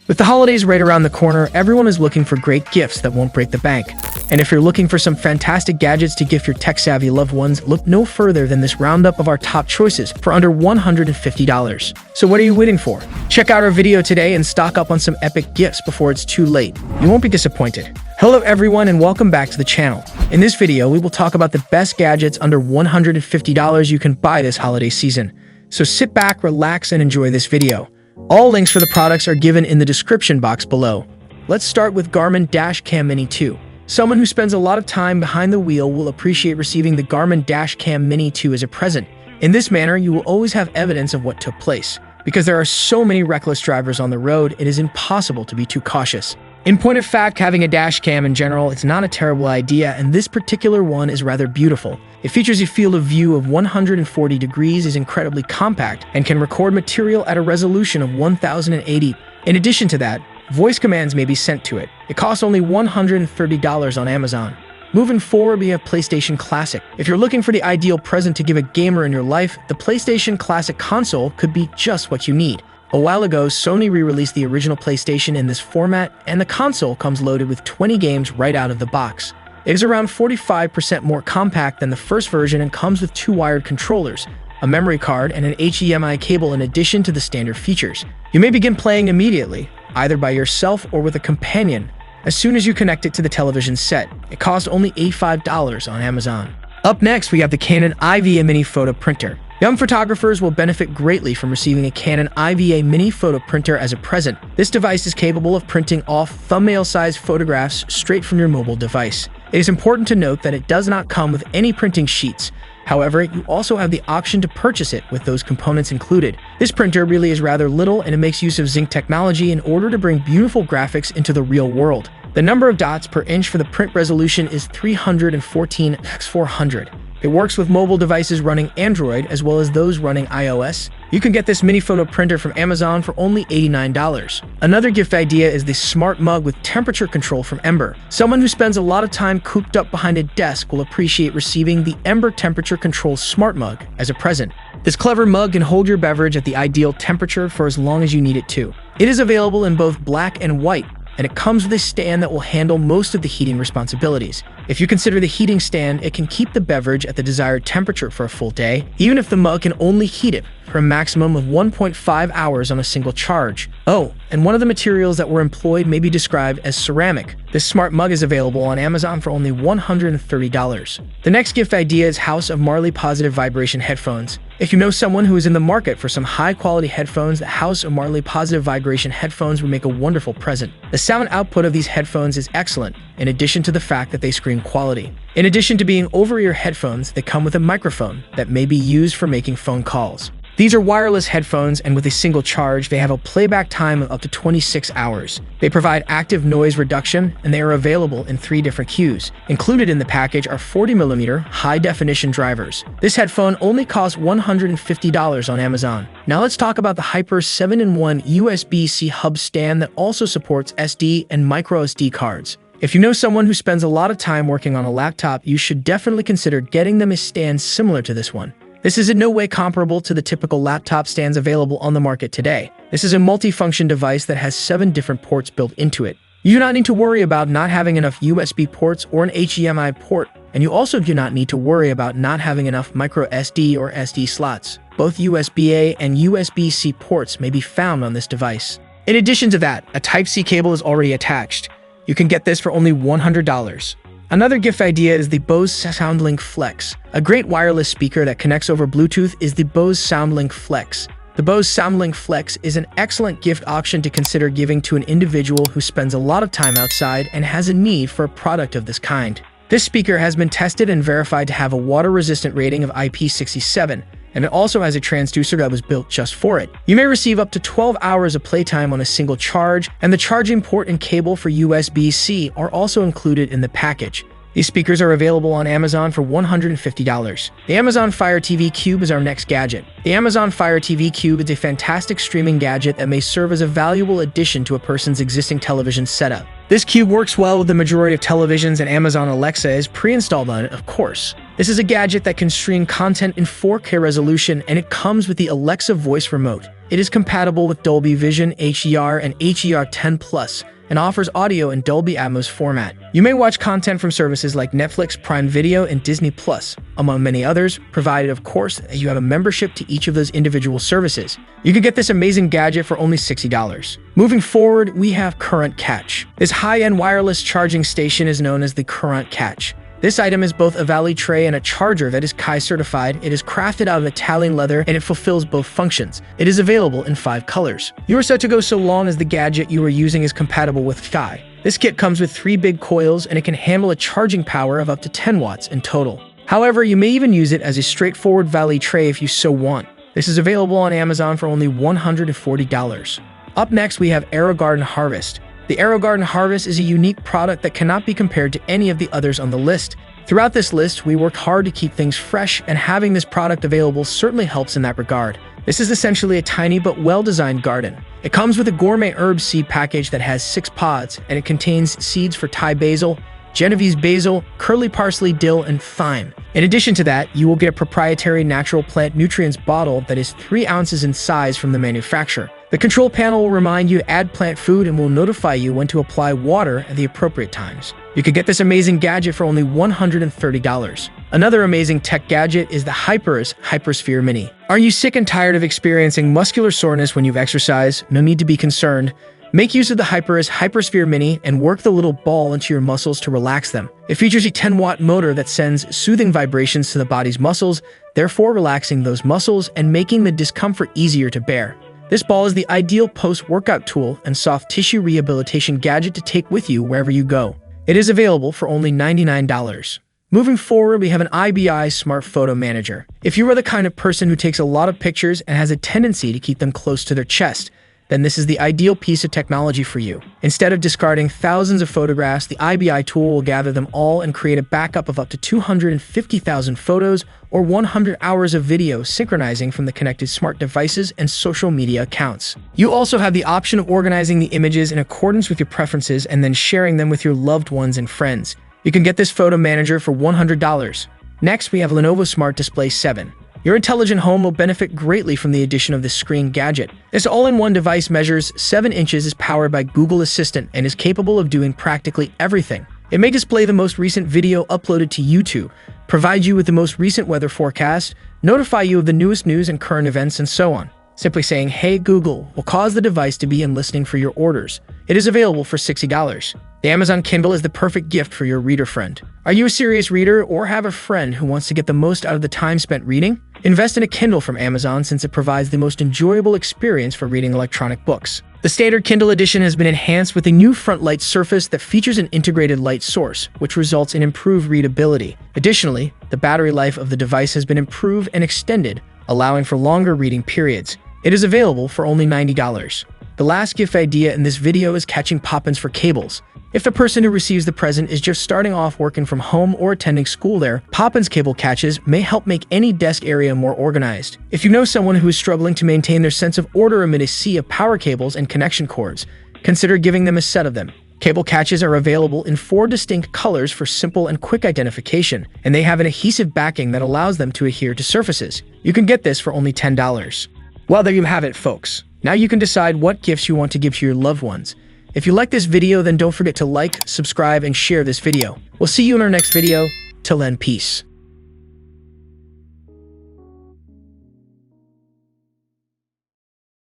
With the holidays right around the corner, everyone is looking for great gifts that won't break the bank. And if you're looking for some fantastic gadgets to gift your tech-savvy loved ones, look no further than this roundup of our top choices for under $150. So what are you waiting for? Check out our video today and stock up on some epic gifts before it's too late. You won't be disappointed. Hello everyone and welcome back to the channel. In this video, we will talk about the best gadgets under $150 you can buy this holiday season. So sit back, relax, and enjoy this video. All links for the products are given in the description box below. Let's start with Garmin Dash Cam Mini 2. Someone who spends a lot of time behind the wheel will appreciate receiving the Garmin Dash Cam Mini 2 as a present. In this manner, you will always have evidence of what took place. Because there are so many reckless drivers on the road, it is impossible to be too cautious. In point of fact, having a dash cam in general, it's not a terrible idea, and this particular one is rather beautiful. It features a field of view of 140 degrees, is incredibly compact, and can record material at a resolution of 1080. In addition to that, voice commands may be sent to it. It costs only $130 on Amazon. Moving forward, we have PlayStation Classic. If you're looking for the ideal present to give a gamer in your life, the PlayStation Classic console could be just what you need. A while ago, Sony re-released the original PlayStation in this format, and the console comes loaded with 20 games right out of the box. It is around 45% more compact than the first version and comes with two wired controllers, a memory card, and an HDMI cable in addition to the standard features. You may begin playing immediately, either by yourself or with a companion, as soon as you connect it to the television set. It costs only $85 on Amazon. Up next, we have the Canon IVA Mini Photo Printer. Young photographers will benefit greatly from receiving a Canon IVA Mini Photo Printer as a present. This device is capable of printing off thumbnail-sized photographs straight from your mobile device. It is important to note that it does not come with any printing sheets. However, you also have the option to purchase it with those components included. This printer really is rather little, and it makes use of zinc technology in order to bring beautiful graphics into the real world. The number of dots per inch for the print resolution is 314 x 400. It works with mobile devices running Android as well as those running iOS. You can get this mini photo printer from Amazon for only $89. Another gift idea is the smart mug with temperature control from Ember. Someone who spends a lot of time cooped up behind a desk will appreciate receiving the Ember temperature control smart mug as a present. This clever mug can hold your beverage at the ideal temperature for as long as you need it to. It is available in both black and white, and it comes with a stand that will handle most of the heating responsibilities. If you consider the heating stand, it can keep the beverage at the desired temperature for a full day, even if the mug can only heat it for a maximum of 1.5 hours on a single charge. Oh, and one of the materials that were employed may be described as ceramic. This smart mug is available on Amazon for only $130. The next gift idea is House of Marley Positive Vibration Headphones. If you know someone who is in the market for some high-quality headphones, the House of Marley Positive Vibration Headphones will make a wonderful present. The sound output of these headphones is excellent, in addition to the fact that they scream quality. In addition to being over-ear headphones, they come with a microphone that may be used for making phone calls. These are wireless headphones, and with a single charge, they have a playback time of up to 26 hours. They provide active noise reduction, and they are available in 3 different hues. Included in the package are 40mm high-definition drivers. This headphone only costs $150 on Amazon. Now let's talk about the Hyperice 7-in-1 USB-C hub stand that also supports SD and microSD cards. If you know someone who spends a lot of time working on a laptop, you should definitely consider getting them a stand similar to this one. This is in no way comparable to the typical laptop stands available on the market today. This is a multi-function device that has 7 different ports built into it. You do not need to worry about not having enough USB ports or an HDMI port, and you also do not need to worry about not having enough microSD or SD slots. Both USB-A and USB-C ports may be found on this device. In addition to that, a Type-C cable is already attached. You can get this for only $100. Another gift idea is the Bose SoundLink Flex. A great wireless speaker that connects over Bluetooth is the Bose SoundLink Flex. The Bose SoundLink Flex is an excellent gift option to consider giving to an individual who spends a lot of time outside and has a need for a product of this kind. This speaker has been tested and verified to have a water-resistant rating of IP67, and it also has a transducer that was built just for it. You may receive up to 12 hours of playtime on a single charge, and the charging port and cable for USB-C are also included in the package. These speakers are available on Amazon for $150. The Amazon Fire TV Cube is our next gadget. The Amazon Fire TV Cube is a fantastic streaming gadget that may serve as a valuable addition to a person's existing television setup. This cube works well with the majority of televisions, and Amazon Alexa is pre-installed on it, of course. This is a gadget that can stream content in 4K resolution, and it comes with the Alexa voice remote. It is compatible with Dolby Vision, HDR, and HDR10+, and offers audio in Dolby Atmos format. You may watch content from services like Netflix, Prime Video, and Disney+, among many others, provided, of course, that you have a membership to each of those individual services. You can get this amazing gadget for only $60. Moving forward, we have Courant Catch. This high-end wireless charging station is known as the Courant Catch. This item is both a valley tray and a charger that is Kai certified. It is crafted out of Italian leather and it fulfills both functions. It is available in 5 colors. You are set to go so long as the gadget you are using is compatible with Kai. This kit comes with 3 big coils and it can handle a charging power of up to 10 watts in total. However, you may even use it as a straightforward valley tray if you so want. This is available on Amazon for only $140. Up next, we have AeroGarden Harvest. The AeroGarden Harvest is a unique product that cannot be compared to any of the others on the list. Throughout this list, we worked hard to keep things fresh, and having this product available certainly helps in that regard. This is essentially a tiny but well-designed garden. It comes with a gourmet herb seed package that has 6 pods, and it contains seeds for Thai basil, Genovese basil, curly parsley, dill, and thyme. In addition to that, you will get a proprietary natural plant nutrients bottle that is 3 ounces in size from the manufacturer. The control panel will remind you to add plant food and will notify you when to apply water at the appropriate times. You can get this amazing gadget for only $130. Another amazing tech gadget is the Hyperice Hypersphere Mini. Are you sick and tired of experiencing muscular soreness when you've exercised? No need to be concerned. Make use of the Hyperice Hypersphere Mini and work the little ball into your muscles to relax them. It features a 10-watt motor that sends soothing vibrations to the body's muscles, therefore relaxing those muscles and making the discomfort easier to bear. This ball is the ideal post-workout tool and soft tissue rehabilitation gadget to take with you wherever you go. It is available for only $99. Moving forward, we have an IBI Smart Photo Manager. If you are the kind of person who takes a lot of pictures and has a tendency to keep them close to their chest, then this is the ideal piece of technology for you. Instead of discarding thousands of photographs, the IBI tool will gather them all and create a backup of up to 250,000 photos or 100 hours of video, synchronizing from the connected smart devices and social media accounts. You also have the option of organizing the images in accordance with your preferences and then sharing them with your loved ones and friends. You can get this photo manager for $100. Next, we have Lenovo Smart Display 7. Your intelligent home will benefit greatly from the addition of this screen gadget. This all-in-one device measures 7 inches, is powered by Google Assistant, and is capable of doing practically everything. It may display the most recent video uploaded to YouTube, provide you with the most recent weather forecast, notify you of the newest news and current events, and so on. Simply saying, "Hey Google," will cause the device to begin listening for your orders. It is available for $60. The Amazon Kindle is the perfect gift for your reader friend. Are you a serious reader or have a friend who wants to get the most out of the time spent reading? Invest in a Kindle from Amazon since it provides the most enjoyable experience for reading electronic books. The standard Kindle edition has been enhanced with a new front light surface that features an integrated light source, which results in improved readability. Additionally, the battery life of the device has been improved and extended, allowing for longer reading periods. It is available for only $90. The last gift idea in this video is catching Poppins for cables. If the person who receives the present is just starting off working from home or attending school there, Poppins cable catches may help make any desk area more organized. If you know someone who is struggling to maintain their sense of order amid a sea of power cables and connection cords, consider giving them a set of them. Cable catches are available in 4 distinct colors for simple and quick identification, and they have an adhesive backing that allows them to adhere to surfaces. You can get this for only $10. Well, there you have it, folks. Now you can decide what gifts you want to give to your loved ones. If you like this video, then don't forget to like, subscribe, and share this video. We'll see you in our next video. Till then, peace.